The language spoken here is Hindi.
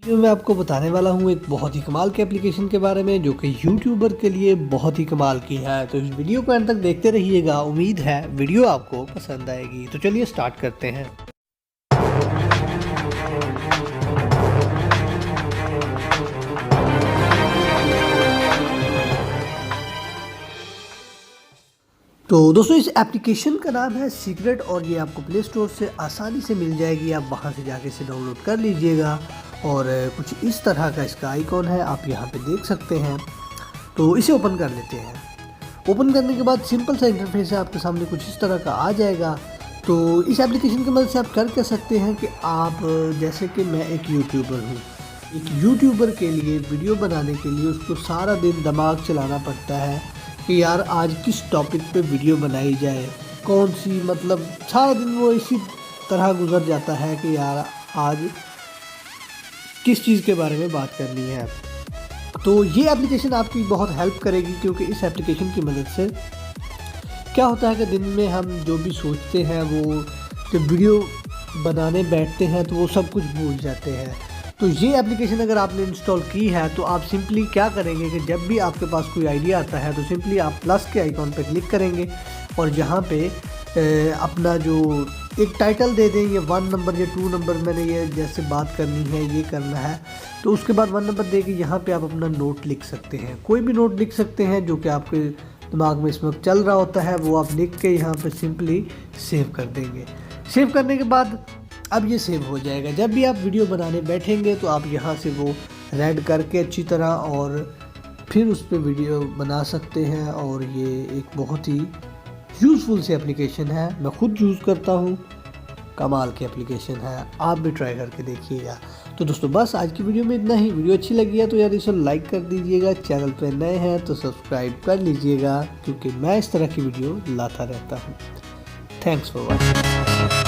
जो मैं आपको बताने वाला हूँ एक बहुत ही कमाल के एप्लीकेशन के बारे में जो कि यूट्यूबर के लिए बहुत ही कमाल की है। तो इस वीडियो को अंत तक देखते रहिएगा, उम्मीद है वीडियो आपको पसंद आएगी। तो चलिए स्टार्ट करते हैं। तो दोस्तों इस एप्लीकेशन का नाम है सीक्रेट और ये आपको प्ले स्टोर से आसानी से मिल जाएगी। आप वहाँ से जाके इसे डाउनलोड कर लीजिएगा और कुछ इस तरह का इसका आइकॉन है, आप यहाँ पे देख सकते हैं। तो इसे ओपन कर लेते हैं। ओपन करने के बाद सिंपल सा इंटरफेस है आपके सामने, कुछ इस तरह का आ जाएगा। तो इस एप्लीकेशन की मदद से आप कर सकते हैं कि आप जैसे कि मैं एक यूट्यूबर हूँ, एक यूट्यूबर के लिए वीडियो बनाने के लिए उसको सारा दिन दिमाग चलाना पड़ता है कि यार आज किस टॉपिक पे वीडियो बनाई जाए, कौन सी, मतलब सारा दिन वो इसी तरह गुजर जाता है कि यार आज किस चीज़ के बारे में बात करनी है। तो ये एप्लीकेशन आपकी बहुत हेल्प करेगी, क्योंकि इस एप्लीकेशन की मदद से क्या होता है कि दिन में हम जो भी सोचते हैं वो जब वीडियो बनाने बैठते हैं तो वो सब कुछ भूल जाते हैं। तो ये एप्लीकेशन अगर आपने इंस्टॉल की है तो आप सिंपली क्या करेंगे कि जब भी आपके पास कोई आइडिया आता है तो सिंपली आप प्लस के आइकॉन पे क्लिक करेंगे और यहाँ पे अपना जो एक टाइटल दे दें, ये 1 नंबर या 2 नंबर, मैंने ये जैसे बात करनी है ये करना है, तो उसके बाद 1 नंबर दे के यहाँ पे आप अपना नोट लिख सकते हैं। कोई भी नोट लिख सकते हैं जो कि आपके दिमाग में इस वक्त चल रहा होता है, वो आप लिख के यहाँ पे सिंपली सेव कर देंगे। सेव करने के बाद अब ये सेव हो जाएगा। जब भी आप वीडियो बनाने बैठेंगे तो आप यहाँ से वो रेड करके अच्छी तरह और फिर उस पर वीडियो बना सकते हैं। और ये एक बहुत ही यूज़फुल सी एप्लीकेशन है, मैं खुद यूज़ करता हूँ, कमाल की एप्लीकेशन है, आप भी ट्राई करके देखिएगा। तो दोस्तों बस आज की वीडियो में इतना ही। वीडियो अच्छी लगी है तो यार इसे लाइक कर दीजिएगा, चैनल पर नए हैं तो सब्सक्राइब कर लीजिएगा, क्योंकि मैं इस तरह की वीडियो लाता रहता हूँ। Thanks for watching.